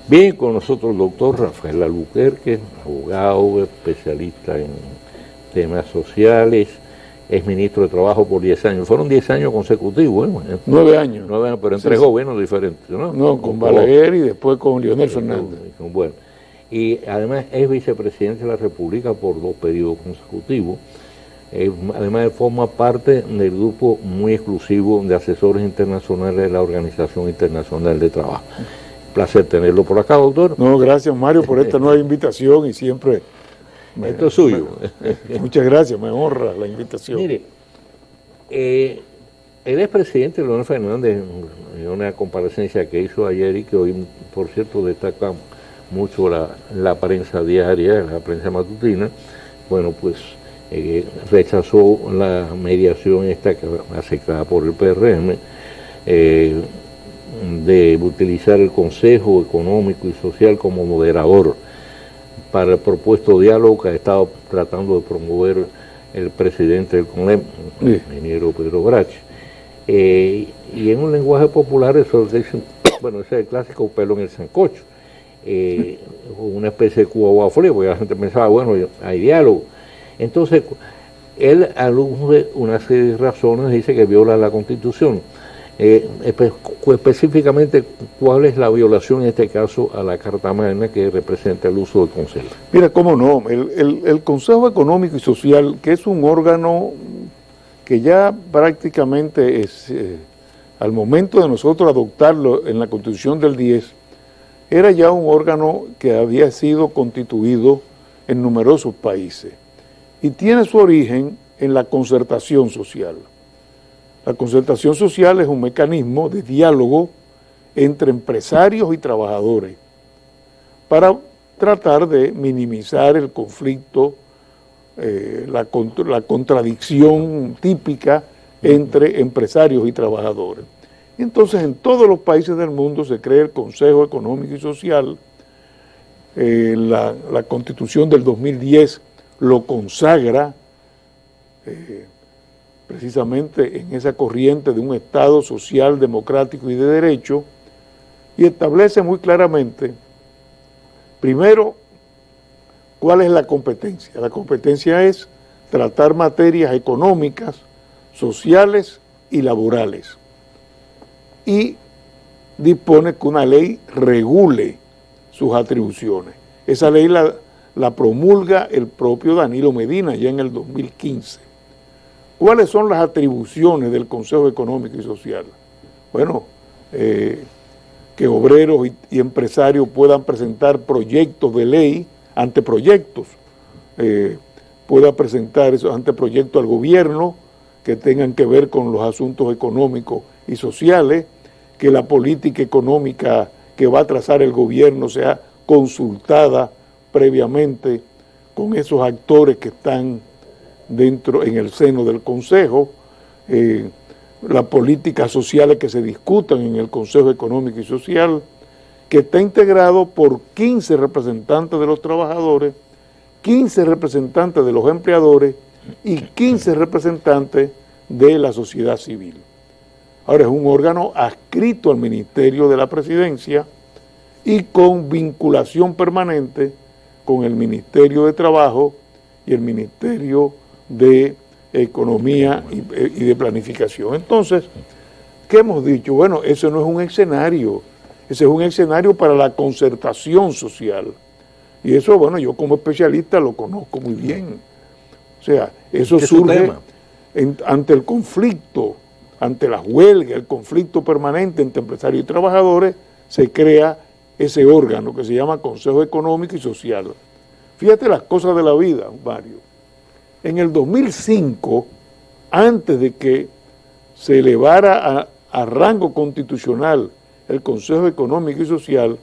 Bien, con nosotros el doctor Rafael Albuquerque, abogado, especialista en temas sociales, es ministro de Trabajo por 10 años. Fueron 10 años consecutivos, ¿eh? 9 años. 9 años, pero en tres gobiernos diferentes, ¿no? No, con Balaguer y después con Leonel Fernández. Bueno, y además es vicepresidente de la República por 2 periodos consecutivos. Además forma parte del grupo muy exclusivo de asesores internacionales de la Organización Internacional de Trabajo. Placer tenerlo por acá, doctor. No, gracias Mario por esta nueva invitación y siempre... Esto es suyo. Muchas gracias, me honra la invitación. Mire, el expresidente Leonel Fernández, en una comparecencia que hizo ayer y que hoy, por cierto, destaca mucho la prensa diaria, la prensa matutina, bueno, pues rechazó la mediación esta que aceptada por el PRM, de utilizar el Consejo Económico y Social como moderador para el propuesto diálogo que ha estado tratando de promover el presidente del CONEP, el ingeniero Pedro Brache. Y en un lenguaje popular eso dice, bueno, ese es el clásico pelo en el sancocho, una especie de cuba frío, porque la gente pensaba, bueno, hay diálogo. Entonces, él alude una serie de razones, dice que viola la Constitución. Específicamente, ¿cuál es la violación en este caso a la Carta Magna que representa el uso del Consejo? Mira, cómo no, el Consejo Económico y Social, que es un órgano que ya prácticamente es, al momento de nosotros adoptarlo en la Constitución del 10, era ya un órgano que había sido constituido en numerosos países y tiene su origen en la concertación social. La concertación social es un mecanismo de diálogo entre empresarios y trabajadores para tratar de minimizar el conflicto, la contradicción típica entre empresarios y trabajadores. Y entonces en todos los países del mundo se crea el Consejo Económico y Social. La Constitución del 2010 lo consagra precisamente en esa corriente de un Estado social, democrático y de derecho, y establece muy claramente, primero, cuál es la competencia. La competencia es tratar materias económicas, sociales y laborales. Y dispone que una ley regule sus atribuciones. Esa ley la promulga el propio Danilo Medina ya en el 2015. ¿Cuáles son las atribuciones del Consejo Económico y Social? Bueno, que obreros y empresarios puedan presentar proyectos de ley, anteproyectos, pueda presentar esos anteproyectos al gobierno que tengan que ver con los asuntos económicos y sociales, que la política económica que va a trazar el gobierno sea consultada previamente con esos actores que están dentro, en el seno del Consejo, las políticas sociales que se discutan en el Consejo Económico y Social, que está integrado por 15 representantes de los trabajadores, 15 representantes de los empleadores y 15 representantes de la sociedad civil. Ahora es un órgano adscrito al Ministerio de la Presidencia y con vinculación permanente con el Ministerio de Trabajo y el Ministerio de Economía y de Planificación. Entonces, ¿qué hemos dicho? Bueno, ese no es un escenario, ese es un escenario para la concertación social. Y eso, bueno, yo como especialista lo conozco muy bien. O sea, eso surge ante el conflicto, ante las huelgas, el conflicto permanente entre empresarios y trabajadores, se crea ese órgano que se llama Consejo Económico y Social. Fíjate las cosas de la vida, Mario. En el 2005, antes de que se elevara a rango constitucional el Consejo Económico y Social,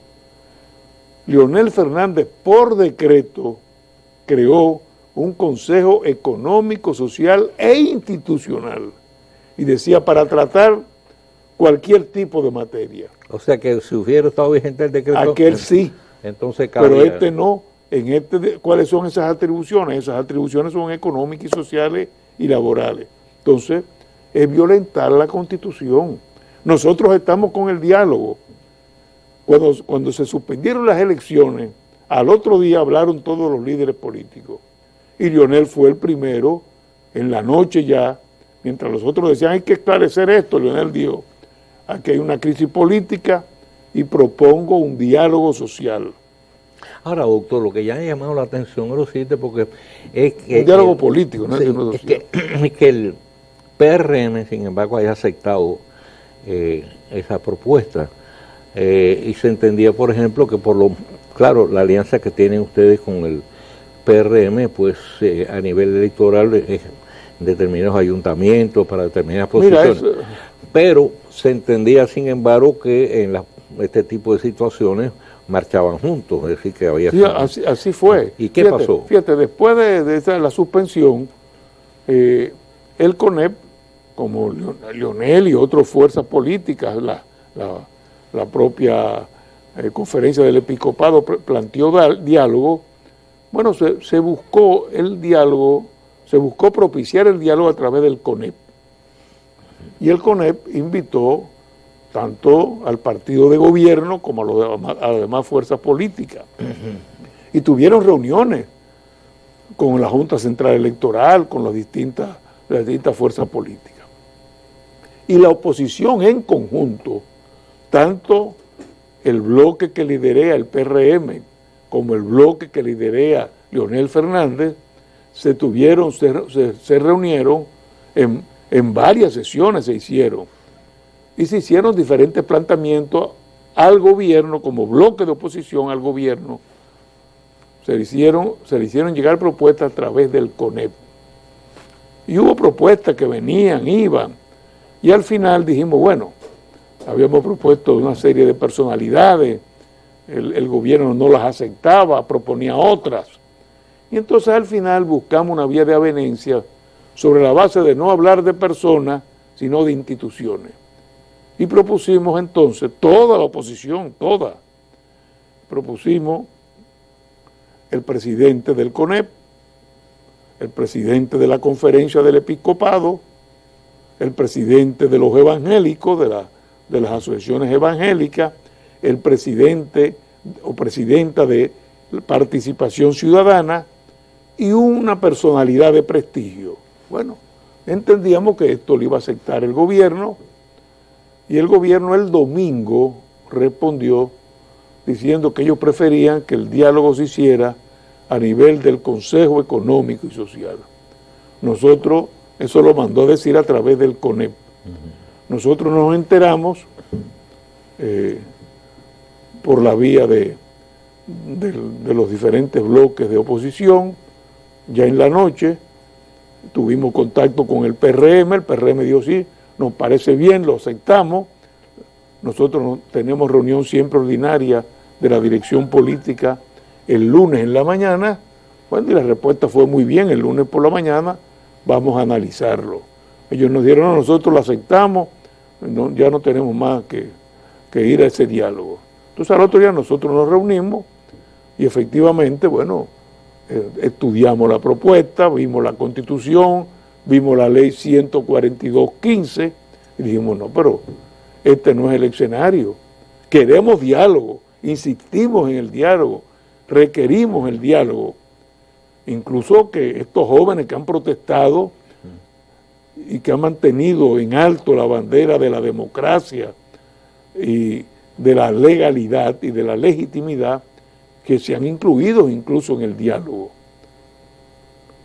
Leonel Fernández, por decreto, creó un Consejo Económico, Social e Institucional. Y decía, para tratar cualquier tipo de materia. O sea que si hubiera estado vigente el decreto... Aquel sí, entonces cabía. Pero este no. En ¿cuáles son esas atribuciones? Esas atribuciones son económicas y sociales y laborales. Entonces, es violentar la Constitución. Nosotros estamos con el diálogo. Cuando se suspendieron las elecciones, al otro día hablaron todos los líderes políticos. Y Leonel fue el primero, en la noche ya, mientras los otros decían, hay que esclarecer esto, Leonel dijo, aquí hay una crisis política y propongo un diálogo social. Ahora, doctor, lo que ya ha llamado la atención es lo siguiente, porque es que... Un diálogo político, no sí, es social. Es que el PRM, sin embargo, haya aceptado esa propuesta. Y se entendía, por ejemplo, que claro, la alianza que tienen ustedes con el PRM, pues a nivel electoral es determinados ayuntamientos para determinadas posiciones. Pero se entendía, sin embargo, que en este tipo de situaciones marchaban juntos, es decir, que había... Sí, así fue. ¿Y qué pasó? Fíjate, después de la suspensión, el CONEP, como Leonel y otras fuerzas políticas, la propia conferencia del episcopado planteó diálogo. Bueno, se buscó el diálogo, se buscó propiciar el diálogo a través del CONEP. Y el CONEP invitó tanto al partido de gobierno como a las demás fuerzas políticas. Y tuvieron reuniones con la Junta Central Electoral, con las distintas fuerzas políticas. Y la oposición en conjunto, tanto el bloque que liderea el PRM como el bloque que liderea Leonel Fernández, se reunieron en varias sesiones, se hicieron diferentes planteamientos al gobierno, como bloque de oposición al gobierno. Se le hicieron llegar propuestas a través del CONEP. Y hubo propuestas que venían, iban, y al final dijimos, bueno, habíamos propuesto una serie de personalidades, el gobierno no las aceptaba, proponía otras. Y entonces al final buscamos una vía de avenencia sobre la base de no hablar de personas, sino de instituciones. Y propusimos entonces, toda la oposición, propusimos el presidente del CONEP, el presidente de la conferencia del episcopado, el presidente de los evangélicos, de las asociaciones evangélicas, el presidente o presidenta de Participación Ciudadana y una personalidad de prestigio. Bueno, entendíamos que esto lo iba a aceptar el gobierno, y el gobierno el domingo respondió diciendo que ellos preferían que el diálogo se hiciera a nivel del Consejo Económico y Social. Nosotros, eso lo mandó a decir a través del CONEP. Nosotros nos enteramos por la vía de los diferentes bloques de oposición. Ya en la noche tuvimos contacto con el PRM dijo sí, nos parece bien, lo aceptamos. Nosotros tenemos reunión siempre ordinaria de la dirección política el lunes en la mañana. Bueno, y la respuesta fue muy bien, el lunes por la mañana vamos a analizarlo. Ellos nos dieron a nosotros, lo aceptamos, ya no tenemos más que ir a ese diálogo. Entonces al otro día nosotros nos reunimos y efectivamente, bueno, estudiamos la propuesta, vimos la Constitución, vimos la ley 142.15 y dijimos, no, pero este no es el escenario. Queremos diálogo, insistimos en el diálogo, requerimos el diálogo. Incluso que estos jóvenes que han protestado y que han mantenido en alto la bandera de la democracia y de la legalidad y de la legitimidad, que se han incluido incluso en el diálogo.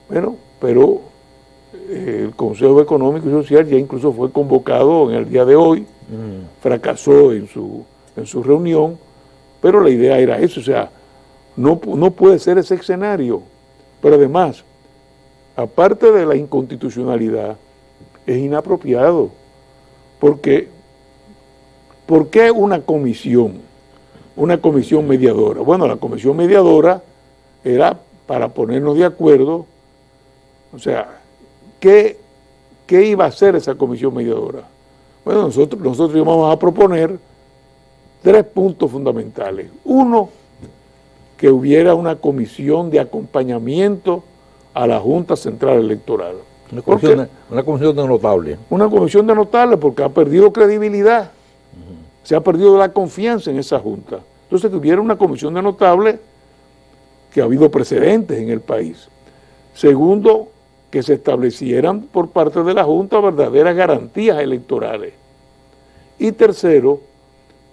Bueno, pero el Consejo Económico y Social ya incluso fue convocado en el día de hoy, fracasó en su reunión, pero la idea era eso, o sea, no puede ser ese escenario. Pero además, aparte de la inconstitucionalidad, es inapropiado, porque ¿por qué una comisión mediadora? Bueno, la comisión mediadora era para ponernos de acuerdo, o sea, ¿qué iba a hacer esa comisión mediadora? Bueno, nosotros íbamos a proponer 3 puntos fundamentales. Uno, que hubiera una comisión de acompañamiento a la Junta Central Electoral. Una comisión de notables. Una comisión de notables porque ha perdido credibilidad. se ha perdido la confianza en esa Junta. Entonces, que hubiera una comisión de notables, que ha habido precedentes en el país. Segundo, que se establecieran por parte de la Junta verdaderas garantías electorales. Y tercero,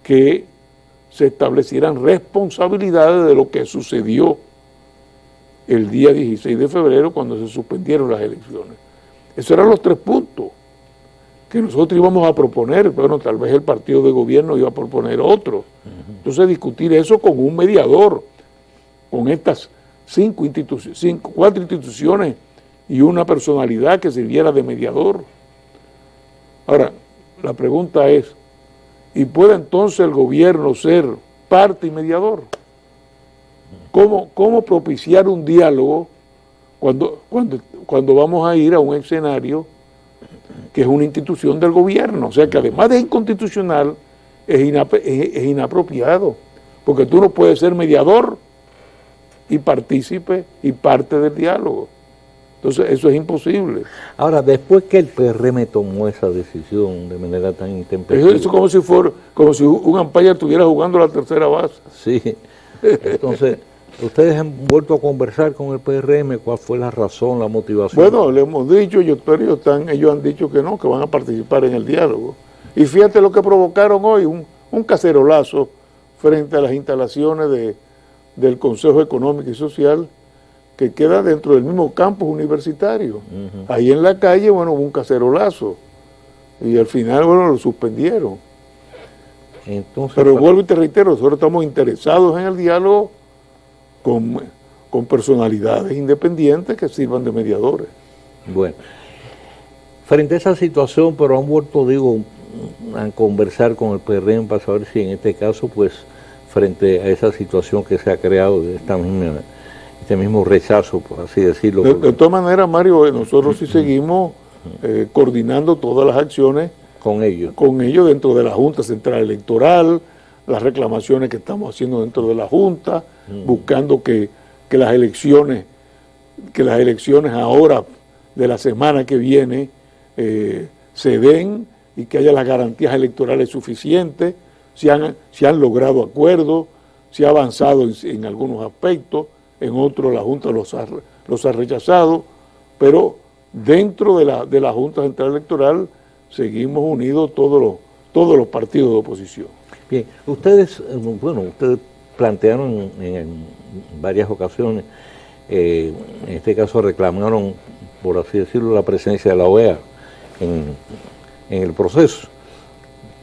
que se establecieran responsabilidades de lo que sucedió el día 16 de febrero cuando se suspendieron las elecciones. Esos eran los 3 puntos que nosotros íbamos a proponer. Bueno, tal vez el partido de gobierno iba a proponer otro. Entonces, discutir eso con un mediador, con estas 4 instituciones y una personalidad que sirviera de mediador. Ahora, la pregunta es, ¿y puede entonces el gobierno ser parte y mediador? ¿Cómo propiciar un diálogo cuando vamos a ir a un escenario que es una institución del gobierno? O sea, que además de inconstitucional, es inapropiado, porque tú no puedes ser mediador y partícipe y parte del diálogo. Entonces, eso es imposible. Ahora, después que el PRM tomó esa decisión de manera tan intempestiva... Eso es como si un umpire estuviera jugando la tercera base. Sí. Entonces, ¿ustedes han vuelto a conversar con el PRM? ¿Cuál fue la razón, la motivación? Bueno, le hemos dicho, ellos han dicho que no, que van a participar en el diálogo. Y fíjate lo que provocaron hoy, un cacerolazo frente a las instalaciones del Consejo Económico y Social, que queda dentro del mismo campus universitario. Ahí en la calle, bueno, hubo un cacerolazo. Y al final, bueno, lo suspendieron. Entonces, pero vuelvo y te reitero, nosotros estamos interesados en el diálogo con personalidades independientes que sirvan de mediadores. Bueno, frente a esa situación, pero han vuelto, digo, a conversar con el PRM para saber si en este caso, pues, frente a esa situación que se ha creado de este mismo rechazo, por así decirlo. De todas maneras, Mario, nosotros sí seguimos coordinando todas las acciones con ellos dentro de la Junta Central Electoral, las reclamaciones que estamos haciendo dentro de la Junta, buscando que las elecciones ahora de la semana que viene se den y que haya las garantías electorales suficientes. Se han logrado acuerdos, se ha avanzado en algunos aspectos, en otros la Junta los ha rechazado, pero dentro de la Junta Central Electoral seguimos unidos todos los partidos de oposición. Bien, ustedes plantearon en varias ocasiones, en este caso reclamaron, por así decirlo, la presencia de la OEA en el proceso,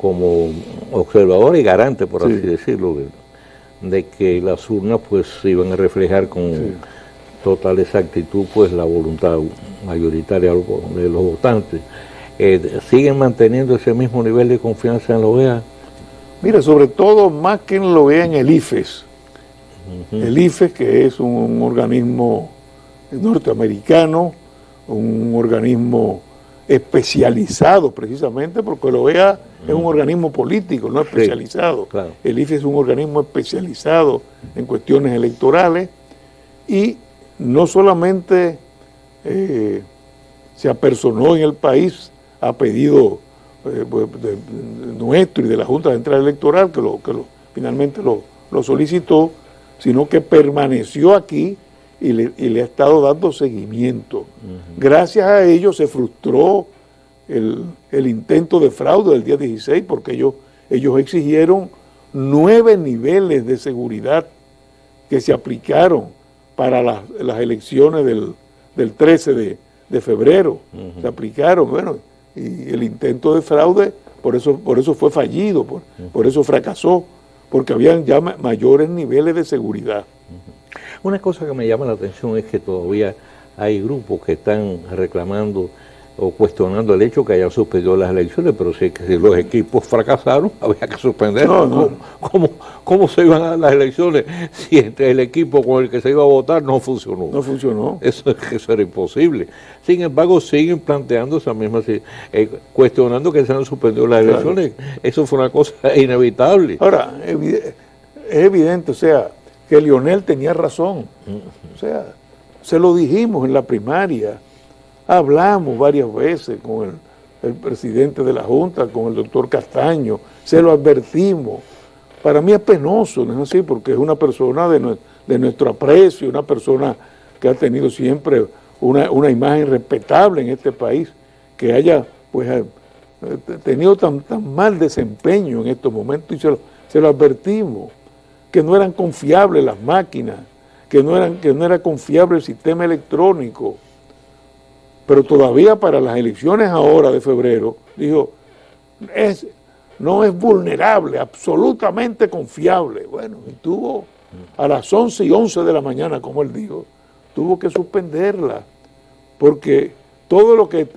como observador y garante, por así decirlo, de que las urnas pues iban a reflejar con total exactitud pues la voluntad mayoritaria de los votantes. ¿Siguen manteniendo ese mismo nivel de confianza en la OEA? Mira, sobre todo más que en la OEA, en el IFES. El IFES, que es un organismo norteamericano, un organismo especializado precisamente, porque la OEA es un organismo político, no especializado. Claro. El IFE es un organismo especializado en cuestiones electorales y no solamente se apersonó en el país a pedido nuestro y de la Junta Central Electoral, que finalmente lo solicitó, sino que permaneció aquí y le ha estado dando seguimiento. Gracias a ello se frustró el intento de fraude del día 16, porque ellos exigieron 9 niveles de seguridad que se aplicaron para las elecciones del 13 de febrero. Se aplicaron, bueno, y el intento de fraude por eso fue fallido, por eso fracasó, porque habían ya mayores niveles de seguridad. Una cosa que me llama la atención es que todavía hay grupos que están reclamando o cuestionando el hecho que hayan suspendido las elecciones, pero si los equipos fracasaron, había que suspenderlas. No. ¿Cómo se iban a dar las elecciones si el equipo con el que se iba a votar no funcionó? No funcionó. Eso era imposible. Sin embargo, siguen planteando esa misma, cuestionando que se han suspendido las elecciones. Eso fue una cosa inevitable. Ahora, es evidente, o sea, que Lionel tenía razón. O sea, se lo dijimos en la primaria. Hablamos varias veces con el presidente de la Junta, con el doctor Castaño, se lo advertimos. Para mí es penoso, ¿no es así? Porque es una persona de nuestro aprecio, una persona que ha tenido siempre una imagen respetable en este país, que haya pues tenido tan mal desempeño en estos momentos, y se lo advertimos, que no eran confiables las máquinas, que no era confiable el sistema electrónico. Pero todavía para las elecciones ahora de febrero, dijo, no es vulnerable, absolutamente confiable. Bueno, y tuvo a las 11:11 de la mañana, como él dijo, tuvo que suspenderla, porque todo lo que,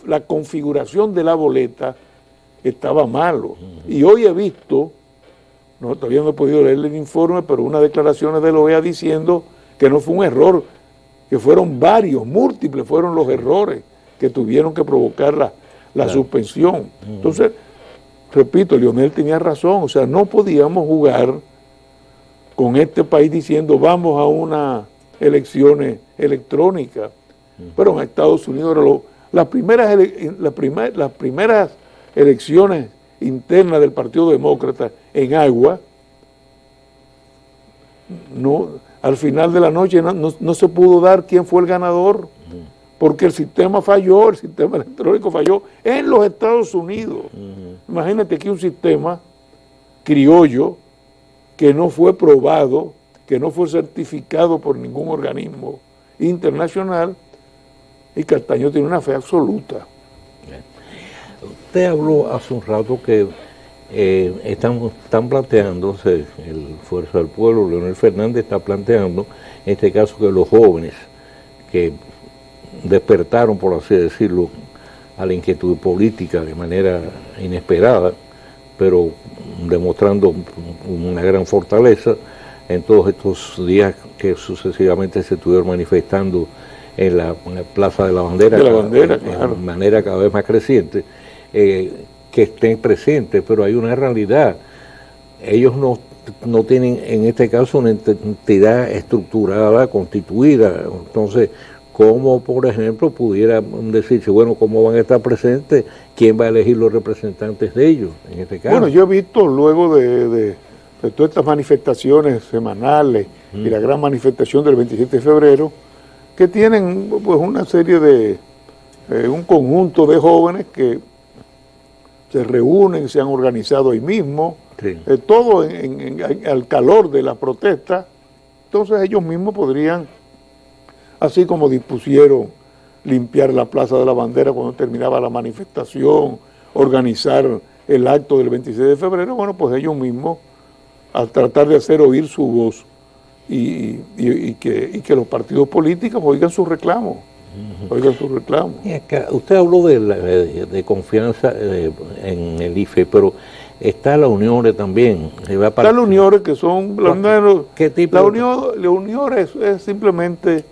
la configuración de la boleta estaba malo. Y hoy he visto, todavía no he podido leer el informe, pero unas declaraciones de la OEA diciendo que no fue un error, que fueron varios, múltiples fueron los errores que tuvieron que provocar la suspensión. Entonces, repito, Leonel tenía razón, o sea, no podíamos jugar con este país diciendo vamos a unas elecciones electrónicas. Pero en Estados Unidos las primeras elecciones internas del Partido Demócrata en Iowa, al final de la noche no se pudo dar quién fue el ganador, porque el sistema falló, el sistema electrónico falló en los Estados Unidos. Imagínate aquí un sistema criollo que no fue probado, que no fue certificado por ningún organismo internacional, y Castaño tiene una fe absoluta. Usted habló hace un rato que están planteándose, el Fuerza del Pueblo, Leonel Fernández está planteando, en este caso, que los jóvenes que despertaron, por así decirlo, a la inquietud política de manera inesperada, pero demostrando una gran fortaleza en todos estos días que sucesivamente se estuvieron manifestando en la Plaza de la Bandera, claro, de manera cada vez más creciente, que estén presentes, pero hay una realidad. Ellos no tienen, en este caso, una entidad estructurada, constituida. Entonces, ¿cómo, por ejemplo, pudiera decirse, bueno, cómo van a estar presentes? ¿Quién va a elegir los representantes de ellos, en este caso? Bueno, yo he visto luego de todas estas manifestaciones semanales y la gran manifestación del 27 de febrero, que tienen pues una serie de, un conjunto de jóvenes que se reúnen, se han organizado ahí mismo, sí, todo al calor de la protesta. Entonces ellos mismos podrían, así como dispusieron limpiar la Plaza de la Bandera cuando terminaba la manifestación, organizar el acto del 26 de febrero, bueno, pues ellos mismos, al tratar de hacer oír su voz y que los partidos políticos oigan sus reclamos. Oigan sus reclamos. Usted habló de confianza en el IFE, pero está la UNIORE también. Está la UNIORE, que son... ¿Qué tipo? La UNIORE es simplemente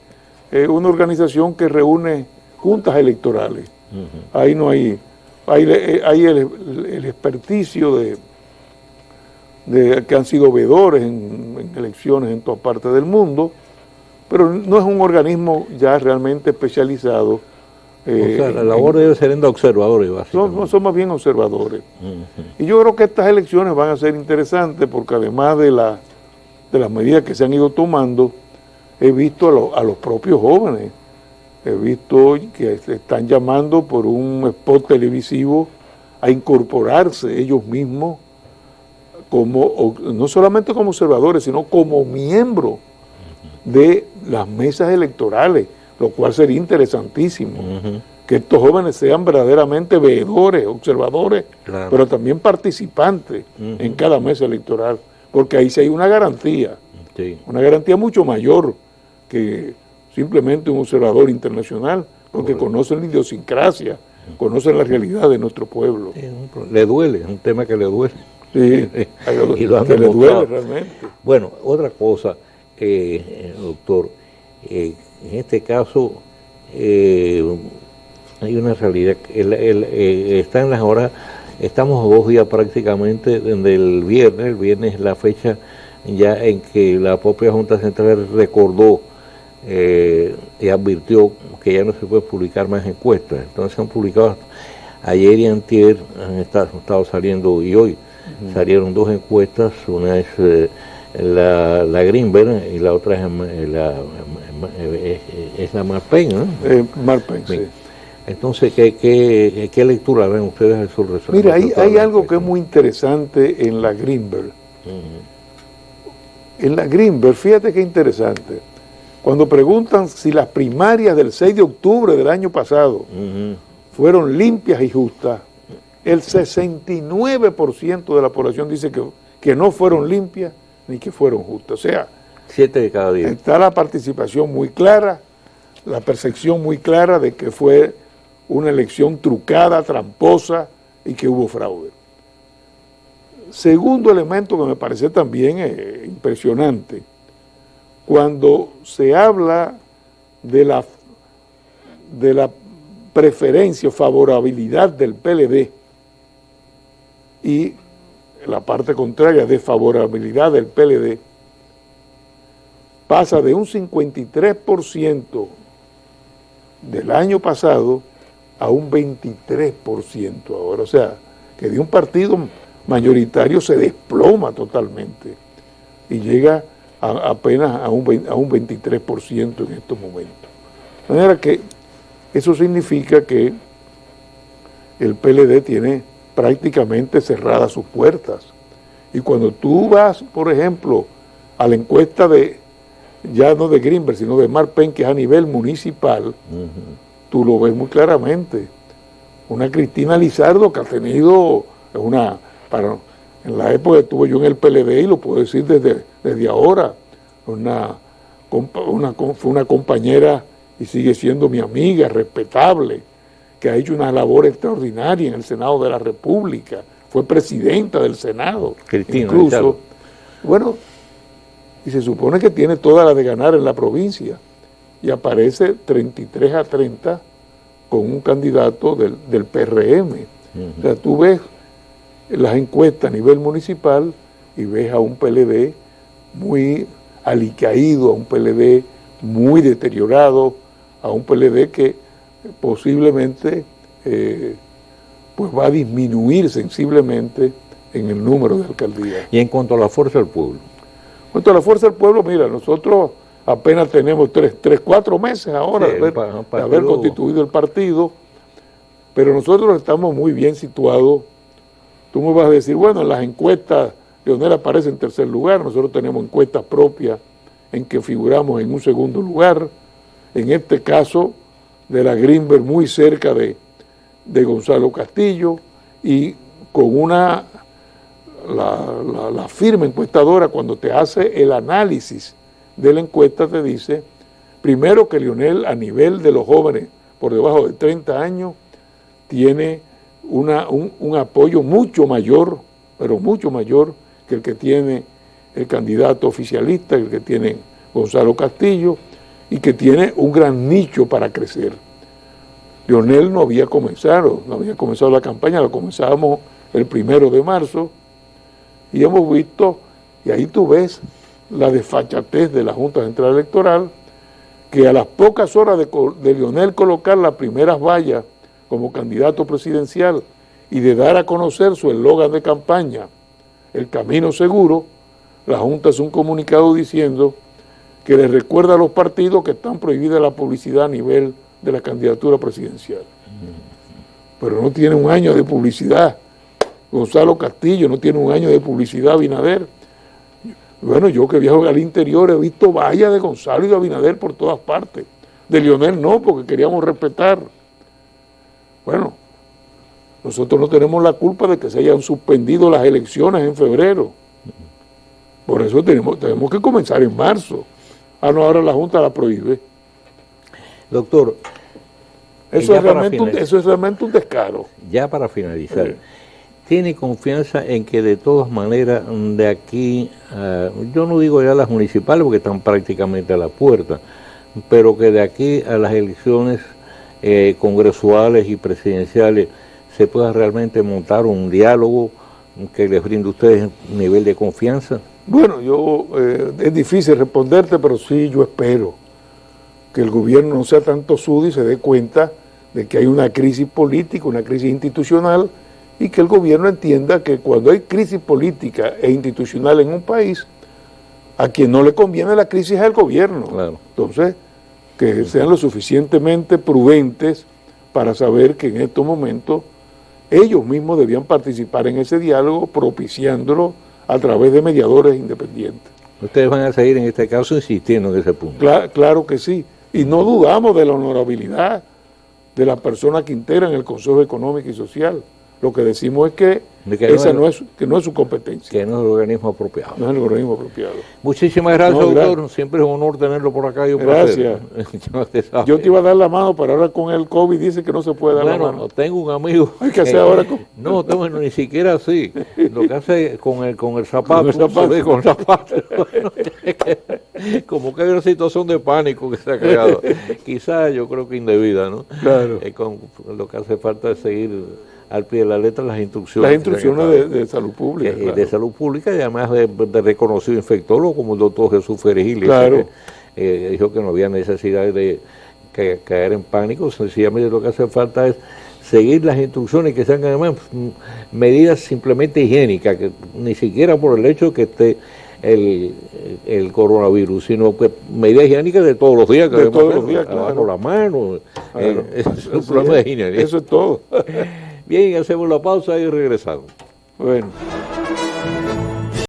una organización que reúne juntas electorales. Ahí no hay el experticio de que han sido veedores en elecciones en todas partes del mundo, pero no es un organismo ya realmente especializado. O sea, la labor debe ser de observadores, básicamente. Son más bien observadores. Y yo creo que estas elecciones van a ser interesantes porque además de las medidas que se han ido tomando, he visto a los propios jóvenes, he visto que se están llamando por un spot televisivo a incorporarse ellos mismos no solamente como observadores, sino como miembros de las mesas electorales, lo cual sería interesantísimo, que estos jóvenes sean verdaderamente veedores, observadores, claro, pero también participantes en cada mesa electoral, porque ahí sí hay una garantía mucho mayor que simplemente un observador internacional, porque conocen la idiosincrasia, conocen la realidad de nuestro pueblo. Le duele, es un tema que le duele. Sí, y lo han que le duele realmente. Bueno, otra cosa, doctor, en este caso hay una realidad, está en las horas, estamos a 2 días prácticamente del viernes. El viernes es la fecha ya en que la propia Junta Central recordó y advirtió que ya no se puede publicar más encuestas. Entonces han publicado ayer y antier han estado saliendo, y hoy salieron dos encuestas, una es la Greenberg y la otra es la Marpen, ¿no? Marpen, sí. Entonces, ¿qué lectura ven ustedes de su resultado? Mira, hay algo que es muy interesante en la Greenberg. En la Greenberg, fíjate qué interesante. Cuando preguntan si las primarias del 6 de octubre del año pasado fueron limpias y justas, el 69% de la población dice que no fueron limpias ni que fueron justas. O sea, 7 de cada 10. Está la participación muy clara, la percepción muy clara de que fue una elección trucada, tramposa y que hubo fraude. Segundo elemento que me parece también impresionante, cuando se habla de la preferencia o favorabilidad del PLD y la parte contraria, desfavorabilidad del PLD, pasa de un 53% del año pasado a un 23% ahora. O sea, que de un partido mayoritario se desploma totalmente y llega apenas a un 23% en estos momentos. De manera que eso significa que el PLD tiene prácticamente cerradas sus puertas. Y cuando tú vas, por ejemplo, a la encuesta ya no de Greenberg, sino de Marpen, que es a nivel municipal, tú lo ves muy claramente. Una Cristina Lizardo que ha tenido en la época que estuve yo en el PLD, y lo puedo decir desde ahora, fue una compañera y sigue siendo mi amiga, respetable, que ha hecho una labor extraordinaria en el Senado de la República, fue presidenta del Senado, Cristina, incluso. claro. Bueno, y se supone que tiene toda la de ganar en la provincia, y aparece 33-30 con un candidato del PRM. O sea, tú ves las encuestas a nivel municipal y ves a un PLD muy alicaído, a un PLD muy deteriorado, a un PLD que posiblemente pues va a disminuir sensiblemente en el número de alcaldías. Y en cuanto a la fuerza del pueblo. En cuanto a la fuerza del pueblo, mira, nosotros apenas tenemos 4 meses ahora de haber constituido el partido, pero nosotros estamos muy bien situados. Tú me vas a decir, bueno, en las encuestas Leonel aparece en tercer lugar, nosotros tenemos encuestas propias en que figuramos en un segundo lugar, en este caso de la Greenberg muy cerca de Gonzalo Castillo, y con la firma encuestadora, cuando te hace el análisis de la encuesta, te dice primero que Leonel, a nivel de los jóvenes por debajo de 30 años, tiene un apoyo mucho mayor, pero mucho mayor que el que tiene el candidato oficialista, el que tiene Gonzalo Castillo, y que tiene un gran nicho para crecer. Leonel no había comenzado la campaña, la comenzábamos el 1 de marzo, y hemos visto, y ahí tú ves la desfachatez de la Junta Central Electoral, que a las pocas horas de Leonel colocar las primeras vallas como candidato presidencial y de dar a conocer su eslogan de campaña, el camino seguro, la Junta hace un comunicado diciendo que le recuerda a los partidos que están prohibida la publicidad a nivel de la candidatura presidencial. Pero no tiene un año de publicidad Gonzalo Castillo, no tiene un año de publicidad Abinader. Bueno, yo que viajo al interior he visto vallas de Gonzalo y de Abinader por todas partes. De Leonel no, porque queríamos respetar. Bueno, nosotros no tenemos la culpa de que se hayan suspendido las elecciones en febrero. Por eso tenemos que comenzar en marzo. Ah, no, ahora la Junta la prohíbe. Doctor, eso es realmente un descaro. Ya para finalizar, ¿tiene confianza en que de todas maneras de aquí, yo no digo ya las municipales porque están prácticamente a la puerta, pero que de aquí a las elecciones congresuales y presidenciales se pueda realmente montar un diálogo que les brinde a ustedes un nivel de confianza? Bueno, es difícil responderte, pero sí yo espero que el gobierno no sea tanto sudo y se dé cuenta de que hay una crisis política, una crisis institucional, y que el gobierno entienda que cuando hay crisis política e institucional en un país, a quien no le conviene la crisis es al gobierno. Claro. Entonces, que sean lo suficientemente prudentes para saber que en estos momentos ellos mismos debían participar en ese diálogo, propiciándolo a través de mediadores independientes. Ustedes van a seguir en este caso insistiendo en ese punto. Claro que sí, y no dudamos de la honorabilidad de las personas que integran el Consejo Económico y Social. Lo que decimos es que esa no es su competencia. Que no es el organismo apropiado. No es el organismo apropiado. Muchísimas gracias, doctor. Siempre es un honor tenerlo por acá. Gracias. Yo te iba a dar la mano, pero ahora con el COVID dice que no se puede dar la mano. Bueno, tengo un amigo. Hay que hacer ahora con... No, ni siquiera así. Lo que hace con el zapato. Con el zapato. Bueno, como que hay una situación de pánico que se ha creado. Quizás yo creo que indebida, ¿no? Claro. Lo que hace falta es seguir al pie de la letra las instrucciones. Las instrucciones de salud pública. Claro. De salud pública y además de reconocido infectólogo como el doctor Jesús Feregil. Claro. Dijo que no había necesidad de caer en pánico, sencillamente lo que hace falta es seguir las instrucciones que sean además medidas simplemente higiénicas, que ni siquiera por el hecho de que esté el coronavirus, sino que medidas higiénicas de todos los días, que de todos los días, claro. La mano, claro. Es un problema de higiene. Eso es todo. Bien, hacemos la pausa y regresamos. Bueno.